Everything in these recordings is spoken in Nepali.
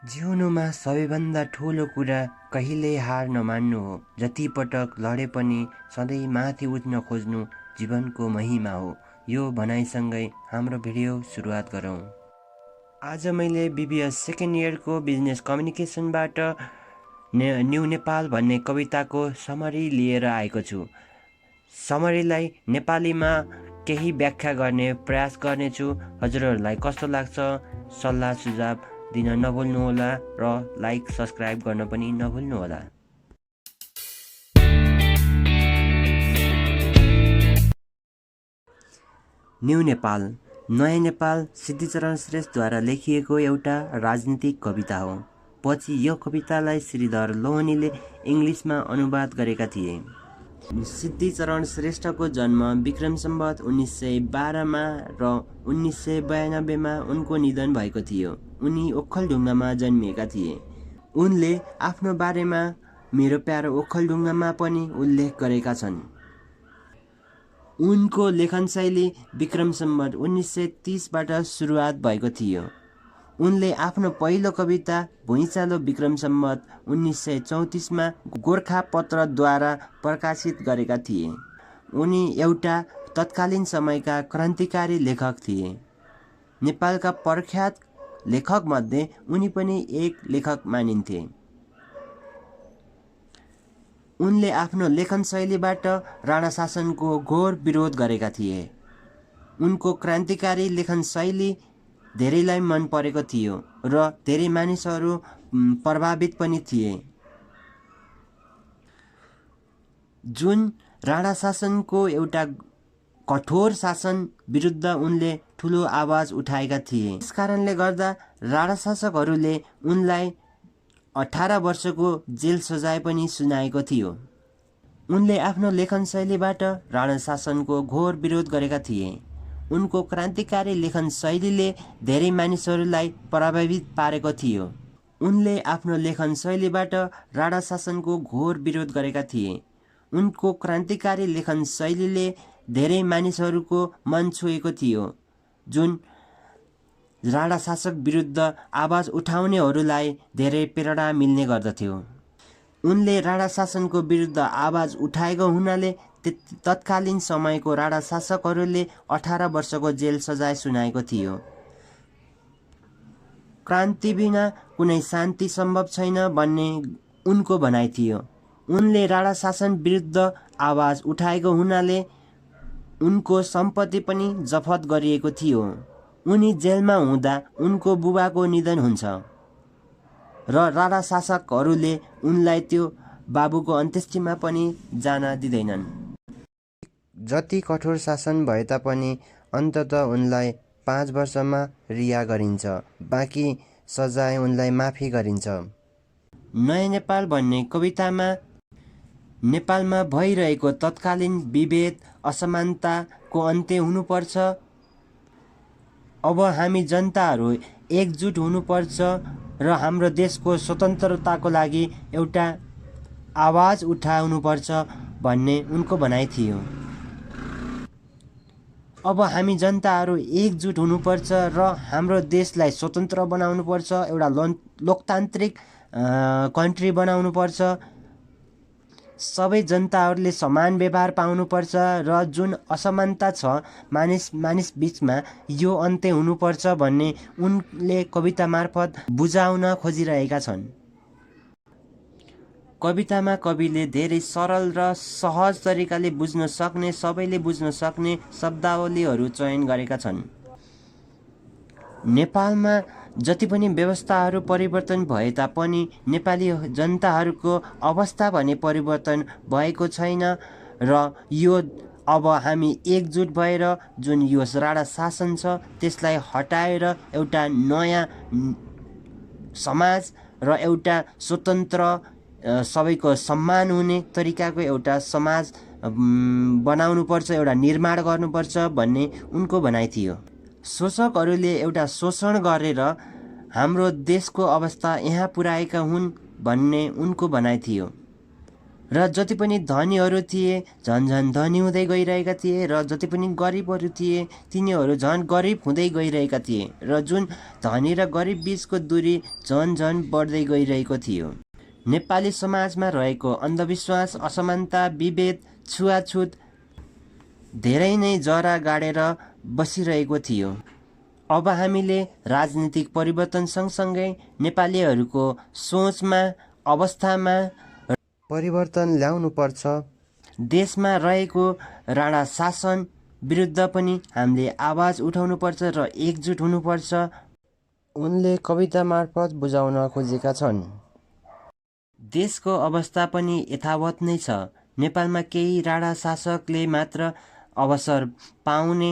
जिउनुमा सबैभन्दा ठुलो कुरा कहिल्यै हार नमान्नु हो। जति पटक लडे पनि सधैँ माथि उठ्न खोज्नु जीवनको महिमा हो। यो भनाइसँगै हाम्रो भिडियो सुरुवात गरौँ। आज मैले BBS सेकेन्ड इयरको बिजनेस कम्युनिकेसनबाट न्यू नेपाल भन्ने कविताको समरी लिएर आएको छु। समरीलाई नेपालीमा केही व्याख्या गर्ने प्रयास गर्नेछु। हजुरहरूलाई कस्तो लाग्छ सल्लाह सुझाव दिन नभुल्नुहोला र लाइक सब्सक्राइब गर्न पनि नभुल्नुहोला। न्यू नेपाल नयाँ नेपाल सिद्धिचरण श्रेष्ठद्वारा लेखिएको एउटा राजनीतिक कविता हो। पछि यो कवितालाई श्रीधर लोहनीले इङ्ग्लिसमा अनुवाद गरेका थिए। सिद्धिचरण श्रेष्ठको जन्म विक्रम सम्वत 1912मा र 1992मा उनको निधन भएको थियो। उनी ओखलढुङ्गामा जन्मिएका थिए। उनले आफ्नो बारेमा मेरो प्यारो ओखलढुङ्गामा पनि उल्लेख गरेका छन्। उनको लेखनशैली विक्रम सम्वत 1930बाट सुरुवात भएको थियो। उनले आफ्नो पहिलो कविता भुइँचालो विक्रम सम्वत 1934मा गोरखापत्रद्वारा प्रकाशित गरेका थिए। उनी एउटा तत्कालीन समयका क्रान्तिकारी लेखक थिए। नेपालका प्रख्यात लेखकमध्ये उनी पनि एक लेखक मानिन्थे। उनले आफ्नो लेखन शैलीबाट राणा शासनको घोर विरोध गरेका थिए। उनको क्रान्तिकारी लेखन शैली धेरैलाई मन परेको थियो र धेरै मानिसहरू प्रभावित पनि थिए। जुन राणा शासनको एउटा कठोर शासन विरुद्ध उनले ठुलो आवाज उठाएका थिए। यस कारणले गर्दा राणा शासकहरूले उनलाई 18 वर्षको जेल सजाय पनि सुनाएको थियो। उनले आफ्नो लेखन शैलीबाट राणा शासनको घोर विरोध गरेका थिए। उनको क्रान्तिकारी लेखन शैलीले धेरै मानिसहरूलाई प्रभावित पारेको थियो। उनले आफ्नो लेखन शैलीबाट राणा शासनको घोर विरोध गरेका थिए। उनको क्रान्तिकारी लेखन शैलीले धेरै मानिसहरूको मन छुएको थियो, जुन राणा शासक विरुद्ध आवाज उठाउनेहरूलाई धेरै प्रेरणा मिल्ने गर्दथ्यो। उनले राणा शासनको विरुद्ध आवाज उठाएको हुनाले तत्कालीन समयको राणा शासकहरूले 18 वर्षको जेल सजाय सुनाएको थियो। क्रान्ति बिना कुनै शान्ति सम्भव छैन भन्ने उनको भनाइ थियो। उनले राणा शासन विरुद्ध आवाज उठाएको हुनाले उनको सम्पत्ति पनि जफत गरिएको थियो। उनी जेलमा हुँदा उनको बुबाको निधन हुन्छ र राणा शासकहरूले उनलाई त्यो बाबुको अन्त्येष्टिमा पनि जान दिँदैनन्। जति कठोर शासन भए तापनि अन्ततः उनलाई 5 वर्षमा रिहा गरिन्छ। बाँकी सजाय उनलाई माफी गरिन्छ। नयाँ नेपाल भन्ने कवितामा नेपालमा भइरहेको तत्कालीन विभेद असमानताको अन्त्य हुनुपर्छ। अब हामी जनताहरू एकजुट हुनुपर्छ र हाम्रो देशको स्वतन्त्रताको लागि एउटा आवाज उठाउनुपर्छ भन्ने उनको भनाइ थियो। अब हामी जनताहरू एकजुट हुनुपर्छ र हाम्रो देशलाई स्वतन्त्र बनाउनुपर्छ, एउटा लोकतान्त्रिक कन्ट्री बनाउनुपर्छ। सबै जनताहरूले समान व्यवहार पाउनुपर्छ र जुन असमानता छ मानिस बीचमा यो अन्त्य हुनुपर्छ भन्ने उनले कविता मार्फत बुझाउन खोजिरहेका छन्। कवितामा कविले धेरै सरल र सहज तरिकाले बुझ्न सक्ने, सबैले बुझ्न सक्ने शब्दावलीहरू चयन गरेका छन्। नेपालमा जति पनि व्यवस्थाहरू परिवर्तन भए तापनि नेपाली जनताहरूको अवस्था भने परिवर्तन भएको छैन र यो अब हामी एकजुट भएर जुन यो राणा शासन छ त्यसलाई हटाएर एउटा नयाँ समाज र एउटा स्वतन्त्र सबैको सम्मान हुने तरिकाको एउटा समाज बनाउनुपर्छ, एउटा निर्माण गर्नुपर्छ भन्ने उनको भनाइ थियो। शोषकहरूले एउटा शोषण गरेर हाम्रो देशको अवस्था यहाँ पुर्याएका हुन् भन्ने उनको भनाइ थियो। र जति पनि धनीहरू थिए झन् झन् धनी हुँदै गइरहेका थिए र जति पनि गरिबहरू थिए तिनीहरू झन् गरिब हुँदै गइरहेका थिए र जुन धनी र गरिब बिचको दूरी झन् झन् बढ्दै गइरहेको थियो। नेपाली समाजमा रहेको अन्धविश्वास, असमानता, विभेद, छुवाछुत धेरै नै जरा गाडेर बसिरहेको थियो। अब हामीले राजनीतिक परिवर्तन सँगसँगै नेपालीहरूको सोचमा, अवस्थामा परिवर्तन ल्याउनुपर्छ। देशमा रहेको राणा शासन विरुद्ध पनि हामीले आवाज उठाउनुपर्छ र एकजुट हुनुपर्छ, उनले कविता मार्फत बुझाउन खोजेका छन्। देशको अवस्था पनि यथावत नै छ। नेपालमा केही राणा शासकले मात्र अवसर पाउने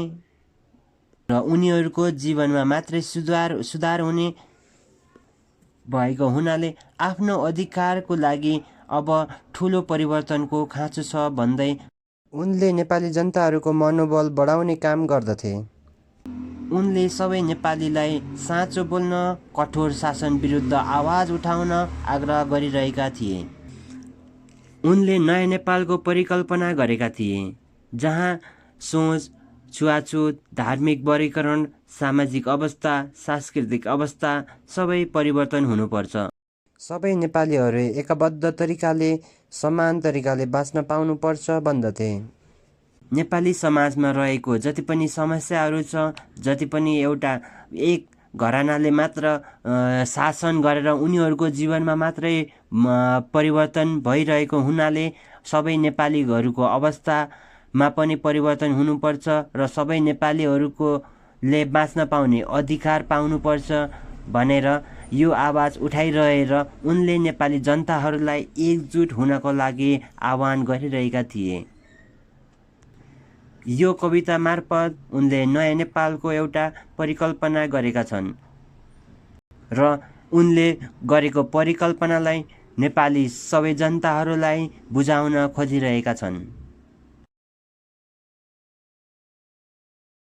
र उनीहरूको जीवनमा मात्रै सुधार हुने भएको हुनाले आफ्नो अधिकारको लागि अब ठुलो परिवर्तनको खाँचो छ भन्दै उनले नेपाली जनताहरूको मनोबल बढाउने काम गर्दथे। उनले सबै नेपालीलाई साँचो बोल्न, कठोर शासन विरुद्ध आवाज उठाउन आग्रह गरिरहेका थिए। उनले नयाँ नेपालको परिकल्पना गरेका थिए, जहाँ सोच, छुवाछुत, धार्मिक वर्गीकरण, सामाजिक अवस्था, सांस्कृतिक अवस्था सबै परिवर्तन हुनुपर्छ। सबै नेपालीहरू एकबद्ध तरिकाले, समान तरिकाले बाँच्न पाउनुपर्छ भन्दथे। नेपाली समाजमा रहेको जति पनि समस्याहरू छ, जति पनि एउटा एक घरानाले मात्र शासन गरेर उनीहरूको जीवनमा मात्रै परिवर्तन भइरहेको हुनाले सबै नेपालीहरूको अवस्थामा पनि परिवर्तन हुनुपर्छ र सबै नेपालीहरूले बाँच्न पाउने अधिकार पाउनुपर्छ भनेर यो आवाज उठाइरहेर उनले नेपाली जनताहरूलाई एकजुट हुनको लागि आह्वान गरिरहेका थिए। यो कविता मार्फत उनले नयाँ नेपालको एउटा परिकल्पना गरेका छन् र उनले गरेको परिकल्पनालाई नेपाली सबै जनताहरूलाई बुझाउन खोजिरहेका छन्।